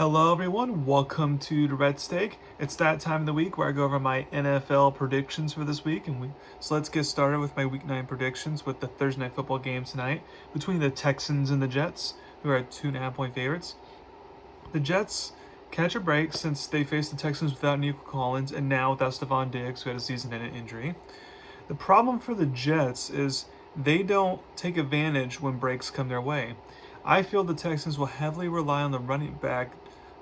Hello, everyone. Welcome to Durrett Steak. It's that time of the week where I go over my NFL predictions for this week, so let's get started with my Week 9 predictions with the Thursday Night Football game tonight between the Texans and the Jets, who are 2.5-point favorites. The Jets catch a break since they faced the Texans without Nico Collins and now without Stephon Diggs, who had a season-ending injury. The problem for the Jets is they don't take advantage when breaks come their way. I feel the Texans will heavily rely on the running back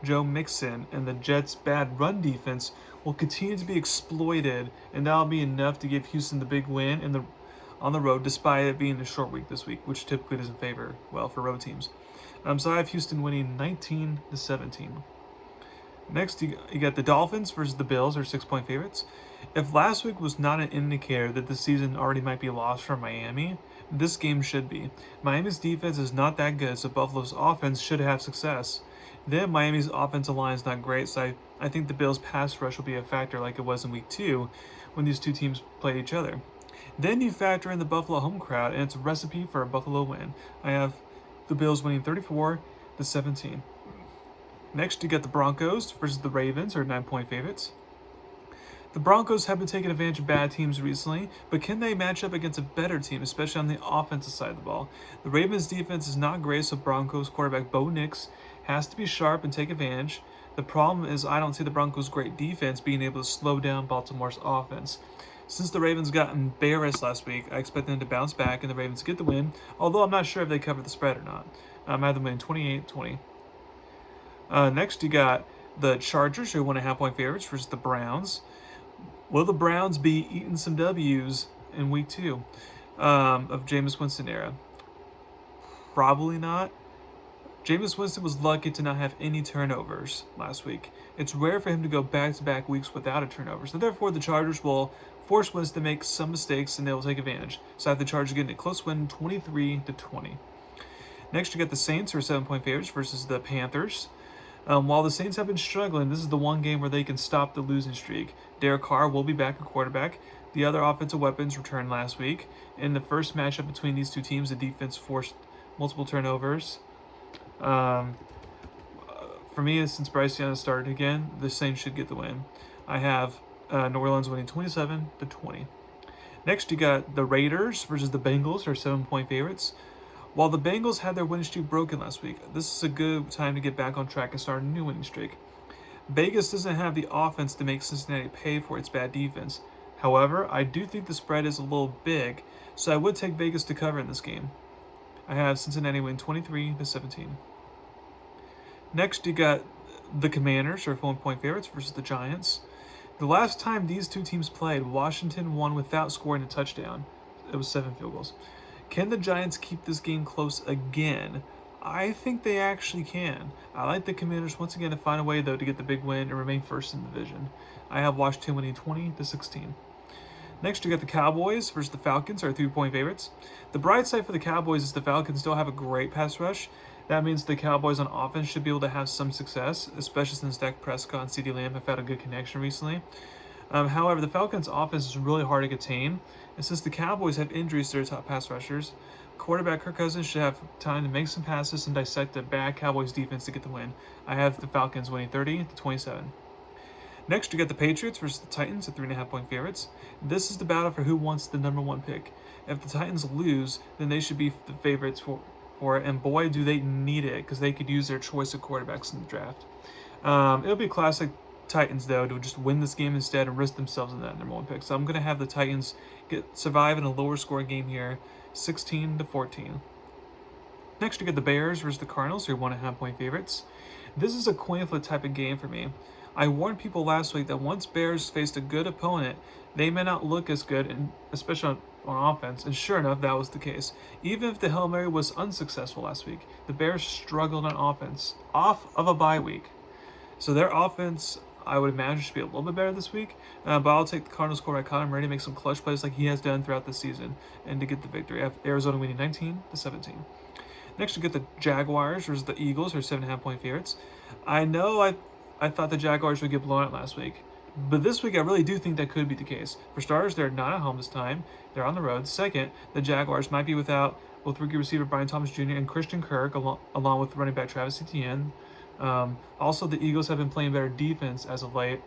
Joe Mixon, and the Jets' bad run defense will continue to be exploited, and that'll be enough to give Houston the big win on the road, despite it being a short week this week, which typically doesn't favor well for road teams. So I have Houston winning 19-17. Next, you got the Dolphins versus the Bills, are 6-point favorites. If last week was not an indicator that the season already might be lost for Miami, this game should be. Miami's defense is not that good, so Buffalo's offense should have success. Then Miami's offensive line is not great, so I think the Bills' pass rush will be a factor like it was in Week 2 when these two teams played each other. Then you factor in the Buffalo home crowd, and it's a recipe for a Buffalo win. I have the Bills winning 34-17. Next, you get the Broncos versus the Ravens, or 9-point favorites. The Broncos have been taking advantage of bad teams recently, but can they match up against a better team, especially on the offensive side of the ball? The Ravens' defense is not great, so Broncos quarterback Bo Nix has to be sharp and take advantage. The problem is I don't see the Broncos' great defense being able to slow down Baltimore's offense. Since the Ravens got embarrassed last week, I expect them to bounce back and the Ravens get the win, although I'm not sure if they cover the spread or not. I have them winning 28-20. Next, you got the Chargers, who are 1.5-point favorites, versus the Browns. Will the Browns be eating some W's in Week 2 of Jameis Winston era? Probably not. Jameis Winston was lucky to not have any turnovers last week. It's rare for him to go back-to-back weeks without a turnover. So therefore, the Chargers will force Winston to make some mistakes, and they will take advantage. So I have the Chargers getting a close win, 23-20. Next, you got the Saints, who are 7-point favorites, versus the Panthers. While the Saints have been struggling, this is the one game where they can stop the losing streak. Derek Carr will be back at quarterback. The other offensive weapons returned last week. In the first matchup between these two teams, the defense forced multiple turnovers. For me, since Bryce Young started again, the Saints should get the win. I have New Orleans winning 27-20. Next, you got the Raiders versus the Bengals, who are 7-point favorites. While the Bengals had their winning streak broken last week, this is a good time to get back on track and start a new winning streak. Vegas doesn't have the offense to make Cincinnati pay for its bad defense. However, I do think the spread is a little big, so I would take Vegas to cover in this game. I have Cincinnati win 23-17. Next, you got the Commanders, who are 4-point favorites, versus the Giants. The last time these two teams played, Washington won without scoring a touchdown. It was 7 field goals. Can the Giants keep this game close again? I think they actually can. I like the Commanders once again to find a way, though, to get the big win and remain first in the division. I have Washington winning 20-16. Next, you got the Cowboys versus the Falcons, our 3-point favorites. The bright side for the Cowboys is the Falcons still have a great pass rush. That means the Cowboys on offense should be able to have some success, especially since Dak Prescott and CeeDee Lamb have had a good connection recently. However, the Falcons' offense is really hard to contain, and since the Cowboys have injuries to their top pass rushers, quarterback Kirk Cousins should have time to make some passes and dissect the bad Cowboys defense to get the win. I have the Falcons winning 30-27. Next, you got the Patriots versus the Titans at 3.5-point favorites. This is the battle for who wants the number 1 pick. If the Titans lose, then they should be the favorites for it, and boy, do they need it, because they could use their choice of quarterbacks in the draft. It'll be a classic Titans, though, to just win this game instead and risk themselves in that number 1 pick. So I'm going to have the Titans survive in a lower scoring game here, 16-14. Next, you get the Bears versus the Cardinals, who are 1.5-point favorites. This is a coin flip type of game for me. I warned people last week that once Bears faced a good opponent, they may not look as good, and especially on offense, and sure enough, that was the case. Even if the Hail Mary was unsuccessful last week, the Bears struggled on offense, off of a bye week. So their offense, I would imagine, should be a little bit better this week, but I'll take the Cardinals quarterback Kyler Murray to make some clutch plays like he has done throughout the season and to get the victory. I have Arizona winning 19-17. Next, you get the Jaguars versus the Eagles, who are 7.5-point favorites. I know I thought the Jaguars would get blown out last week, but this week I really do think that could be the case. For starters, they're not at home this time. They're on the road. Second, the Jaguars might be without both rookie receiver Brian Thomas Jr. and Christian Kirk, along with running back Travis Etienne. Also, the Eagles have been playing better defense as of late.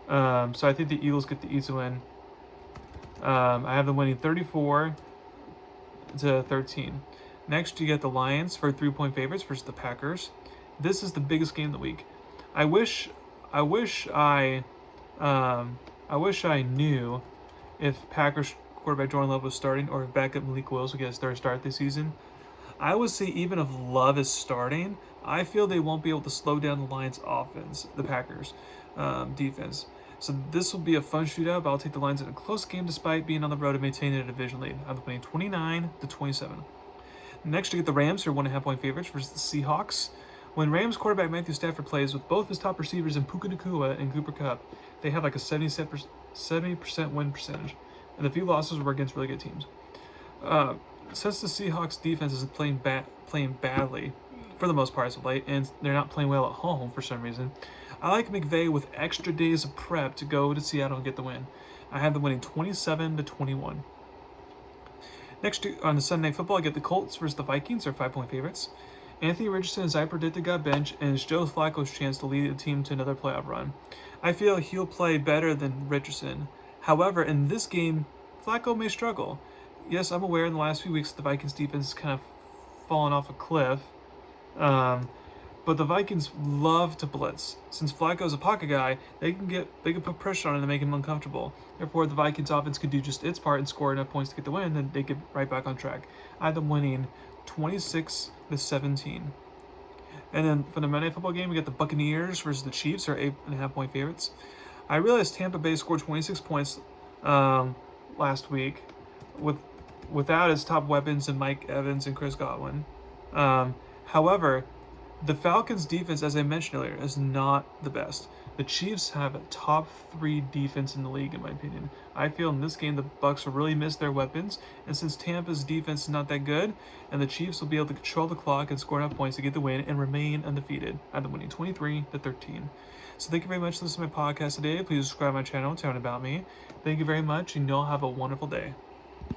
So I think the Eagles get the easy win. I have them winning 34-13. Next, you get the Lions for 3-point favorites versus the Packers. This is the biggest game of the week. I wish I knew if Packers quarterback Jordan Love was starting or if backup Malik Willis would get his third start this season. I would say even if Love is starting, I feel they won't be able to slow down the Lions' offense, the Packers' defense. So this will be a fun shootout, but I'll take the Lions in a close game despite being on the road and maintaining a division lead. I'm playing 29-27. Next, you get the Rams, who are 1.5-point favorites, versus the Seahawks. When Rams quarterback Matthew Stafford plays with both his top receivers in Puka Nacua and Cooper Kupp, they have like a 70% win percentage, and the few losses were against really good teams. Since the Seahawks defense is playing badly for the most part as of late, and they're not playing well at home for some reason, I like McVay with extra days of prep to go to Seattle and get the win. I have them winning 27-21. Next, on the Sunday Night Football, I get the Colts versus the Vikings, are 5-point favorites. Anthony Richardson, as I predicted, got benched, and it's Joe Flacco's chance to lead the team to another playoff run. I feel he'll play better than Richardson. However, in this game, Flacco may struggle. Yes, I'm aware in the last few weeks the Vikings defense has kind of fallen off a cliff. But the Vikings love to blitz. Since Flacco's a pocket guy, they can put pressure on him to make him uncomfortable. Therefore, the Vikings offense could do just its part and score enough points to get the win, and they get right back on track. I have them winning 26-17. And then for the Monday Night Football game, we got the Buccaneers versus the Chiefs, are 8.5-point favorites. I realized Tampa Bay scored 26 points last week without its top weapons in Mike Evans and Chris Godwin. However, the Falcons' defense, as I mentioned earlier, is not the best. The Chiefs have a top 3 defense in the league, in my opinion. I feel in this game the Bucs will really miss their weapons, and since Tampa's defense is not that good, and the Chiefs will be able to control the clock and score enough points to get the win and remain undefeated. I have them winning 23-13. So thank you very much for listening to my podcast today. Please subscribe to my channel, tell me about me. Thank you very much, and y'all have a wonderful day.